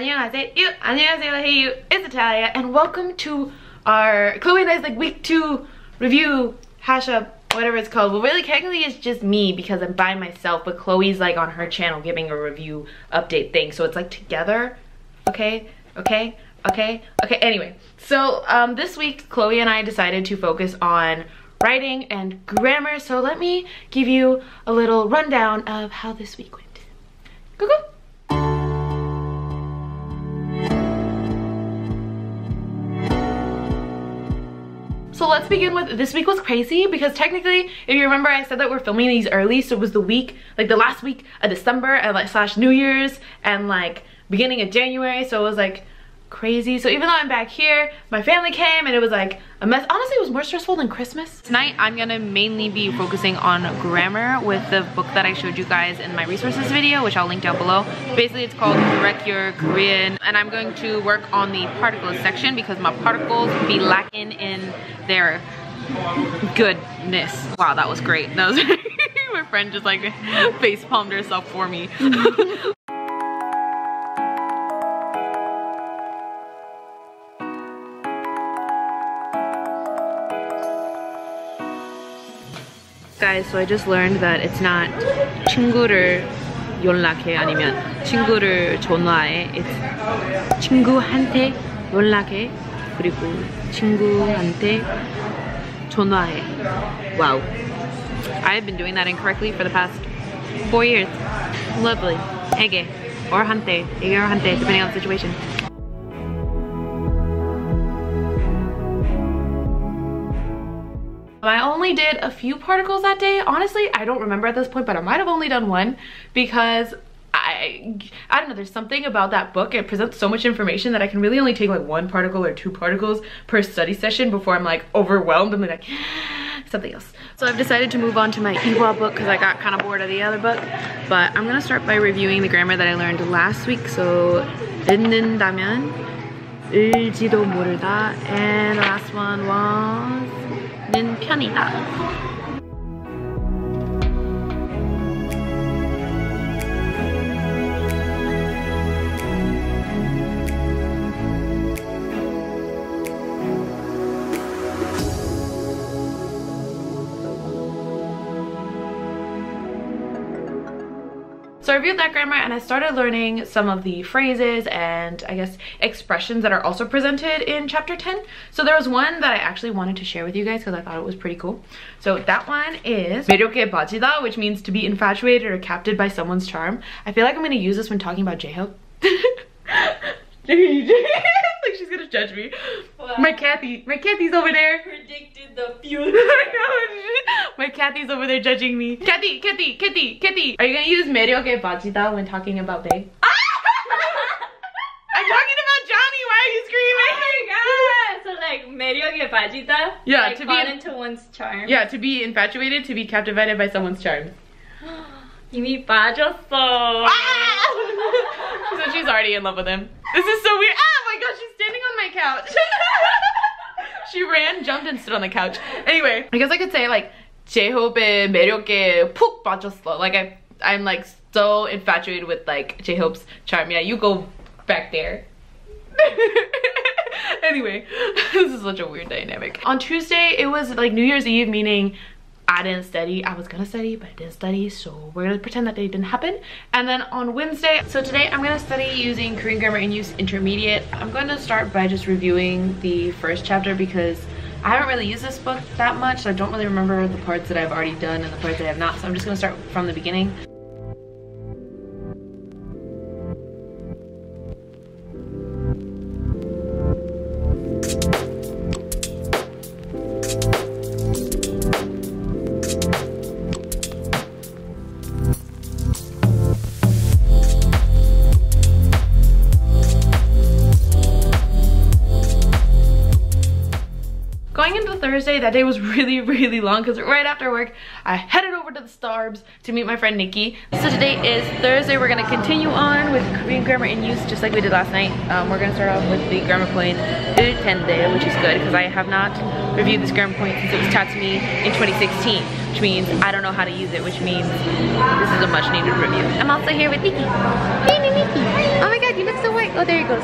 안녕하세요. 안녕하세요. Hey you. It's Natalia, and welcome to our Chloe and I's like week 2 review hash up, whatever it's called. Well, really technically it's just me because I'm by myself, but Chloe's like on her channel giving a review update thing, so it's like together. Okay. Anyway, so this week Chloe and I decided to focus on writing and grammar, so let me give you a little rundown of how this week went. Go. So let's begin with, this week was crazy because technically, if you remember, I said that we're filming these early, so it was the week, like the last week of December and like slash New Year's and like beginning of January, so it was like crazy. So even though I'm back here, my family came and it was like a mess. Honestly, it was more stressful than Christmas. Tonight I'm gonna mainly be focusing on grammar with the book that I showed you guys in my resources video, which I'll link down below. Basically it's called Correct Your Korean, and I'm going to work on the particles section because my particles be lacking in their goodness. Wow, that was great. That was my friend just like face palmed herself for me. Guys, so I just learned that it's not 친구를 연락해 아니면 친구를 전화해. It's 친구한테 연락해 그리고 친구한테 전화해. Wow. I've been doing that incorrectly for the past 4 years. Lovely. 에게 or 한테, 에게 or 한테, depending on the situation. I only did a few particles that day. Honestly, I don't remember at this point, but I might have only done one because I don't know, there's something about that book. It presents so much information that I can really only take like 1 particle or 2 particles per study session before I'm like overwhelmed and like something else. So I've decided to move on to my Iwa book because I got kind of bored of the other book. But I'm gonna start by reviewing the grammar that I learned last week. So 읽는다면, 을지도 모르다, and the last one was 는 편이다. So I reviewed that grammar and I started learning some of the phrases and I guess expressions that are also presented in chapter 10. So there was one that I actually wanted to share with you guys because I thought it was pretty cool. So that one is 매력에 빠지다, which means to be infatuated or captured by someone's charm. I feel like I'm going to use this when talking about J-Hope. Like she's gonna judge me. Wow. My Kathy's over there. Predicted the future. I know. My Kathy's over there judging me. Kathy. Are you gonna use 매력에 빠지다 when talking about Bae? I'm talking about Johnny. Why are you screaming? Oh my god. So like 매력에 빠지다. Yeah, like to fall be into one's charm. Yeah, to be infatuated, to be captivated by someone's charm. 이미 빠졌어. So she's already in love with him. This is so weird. Oh my gosh, she's standing on my couch. She ran, jumped, and stood on the couch. Anyway, I guess I could say like J-Hope의 매력에 푹 빠졌어. Like I'm like so infatuated with like J-Hope's charm. Yeah, you go back there. Anyway, this is such a weird dynamic. On Tuesday, it was like New Year's Eve, meaning I didn't study. I was gonna study, but I didn't study, so we're gonna pretend that day didn't happen. And then on Wednesday, so today I'm gonna study using Korean Grammar in Use Intermediate. I'm gonna start by just reviewing the first chapter because I haven't really used this book that much, so I don't really remember the parts that I've already done and the parts that I have not, so I'm just gonna start from the beginning. Going into Thursday, that day was really long because right after work, I headed over to the Starbs to meet my friend Nikki. So today is Thursday. We're gonna continue on with Korean grammar in use just like we did last night. We're gonna start off with the grammar point 을텐데, which is good because I have not reviewed this grammar point since it was taught to me in 2016, which means I don't know how to use it, which means this is a much needed review. I'm also here with Nikki. Hey, Nikki. Oh my god, you look so white. Oh, there he goes.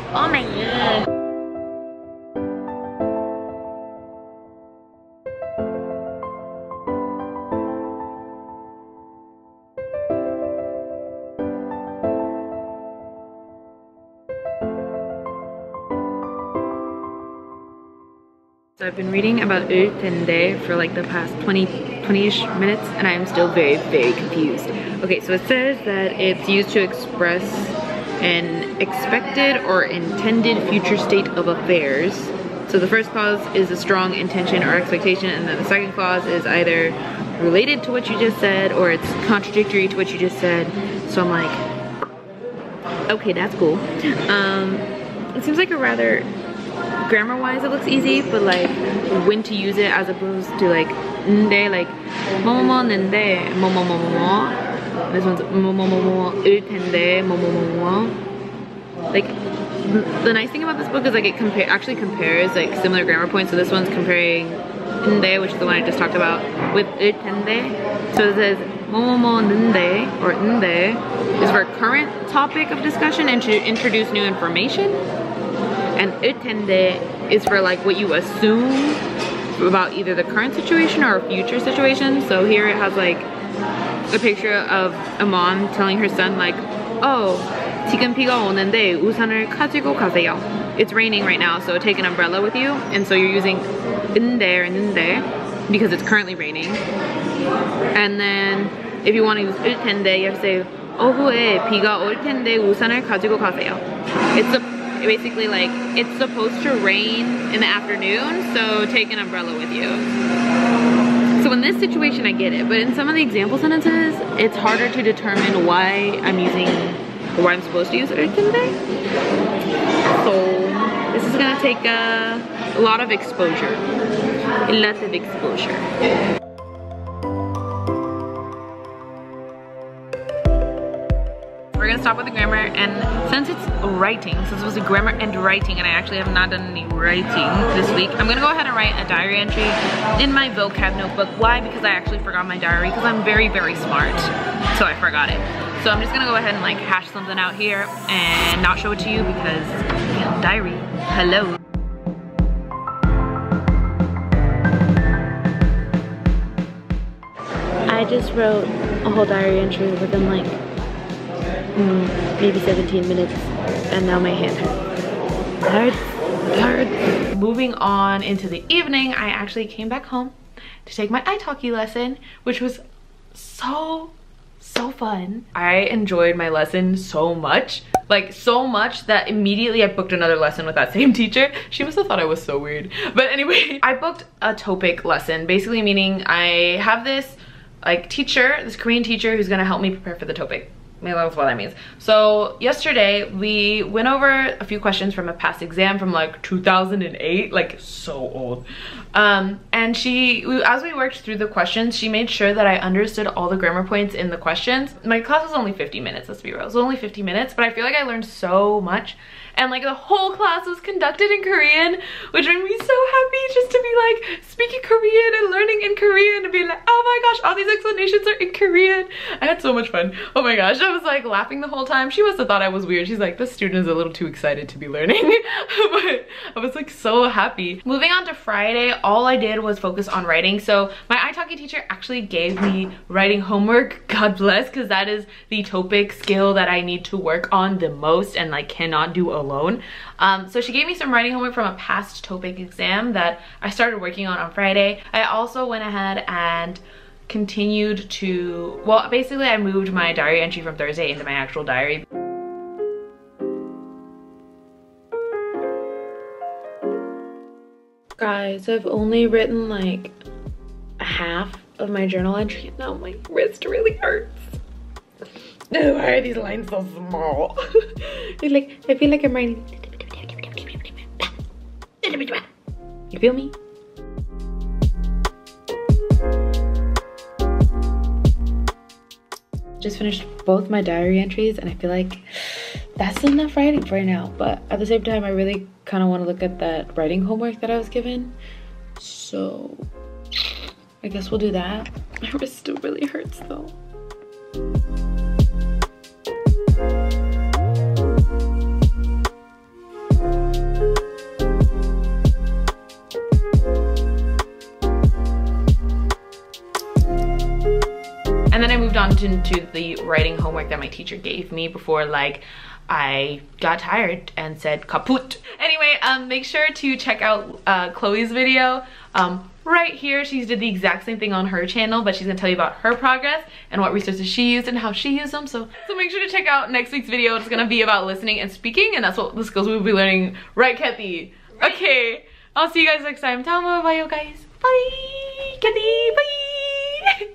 Oh my god. So I've been reading about 을텐데 for like the past 20-ish minutes and I am still very confused. Okay, so it says that it's used to express an expected or intended future state of affairs. So the first clause is a strong intention or expectation, and then the second clause is either related to what you just said or it's contradictory to what you just said. So I'm like, okay, that's cool. It seems like a rather, grammar-wise it looks easy, but like when to use it as opposed to like nde, like 뭐뭐뭐 는데 뭐뭐뭐뭐. This one's 뭐뭐뭐뭐 을텐데 뭐뭐뭐뭐. Like the nice thing about this book is like it actually compares like similar grammar points. So this one's comparing nde, which is the one I just talked about, with 을텐데. So it says 뭐뭐뭐 는데 or nde is for current topic of discussion and to introduce new information. And 을텐데 is for like what you assume about either the current situation or a future situation. So here it has like a picture of a mom telling her son like, oh, 지금 비가 오는데 우산을 가지고 가세요. It's raining right now, so take an umbrella with you. And so you're using 인데 or 는데 because it's currently raining. And then if you want to use 을텐데, you have to say 오후에 비가 올 텐데 우산을 가지고 가세요. Basically like it's supposed to rain in the afternoon, so take an umbrella with you. So in this situation I get it, but in some of the example sentences it's harder to determine why I'm using or why I'm supposed to use 을텐데. So this is gonna take a lot of exposure. A lot of exposure. We're gonna stop with the grammar, and since it's writing, since it was a grammar and writing, and I actually have not done any writing this week, I'm gonna go ahead and write a diary entry in my vocab notebook. Why? Because I actually forgot my diary, because I'm very smart, so I forgot it. So I'm just gonna go ahead and like hash something out here and not show it to you because, you know, diary, hello. I just wrote a whole diary entry within like maybe 17 minutes, and now my hand hurts. Moving on into the evening, I actually came back home to take my italki lesson, which was so fun. I enjoyed my lesson so much, like so much that immediately I booked another lesson with that same teacher. She must have thought I was so weird, but anyway, I booked a topic lesson, basically meaning I have this like teacher, this Korean teacher who's gonna help me prepare for the topic. Maybe that's what that means. So yesterday we went over a few questions from a past exam from like 2008, like so old. And as we worked through the questions, she made sure that I understood all the grammar points in the questions. My class was only 50 minutes, let's be real. It was only 50 minutes, but I feel like I learned so much. And like the whole class was conducted in Korean, which made me so happy just to be like speaking Korean and learning in Korean and be like, oh my gosh, all these explanations are in Korean. I had so much fun. Oh my gosh, I was like laughing the whole time. She must have thought I was weird. She's like, this student is a little too excited to be learning. But I was like so happy. Moving on to Friday, all I did was focus on writing. So my italki teacher actually gave me writing homework, God bless, because that is the topic skill that I need to work on the most and like cannot do alone. So she gave me some writing homework from a past topic exam that I started working on Friday. I also went ahead and continued to, well, basically I moved my diary entry from Thursday into my actual diary. Guys, I've only written like half of my journal entry and now my wrist really hurts. No, why are these lines so small? I feel like I'm writing. You feel me? Just finished both my diary entries and I feel like that's enough writing for now, but at the same time I really kind of want to look at that writing homework that I was given, so I guess we'll do that. My wrist still really hurts though. And then I moved on into the writing homework that my teacher gave me before like I got tired and said kaput. Anyway, make sure to check out Chloe's video right here. She did the exact same thing on her channel, but she's gonna tell you about her progress and what resources she used and how she used them. So make sure to check out next week's video. It's gonna be about listening and speaking, and that's what the skills we'll be learning, right, Kathy? Right. Okay, I'll see you guys next time. Tama, bye, you guys. Bye, Kathy. Bye.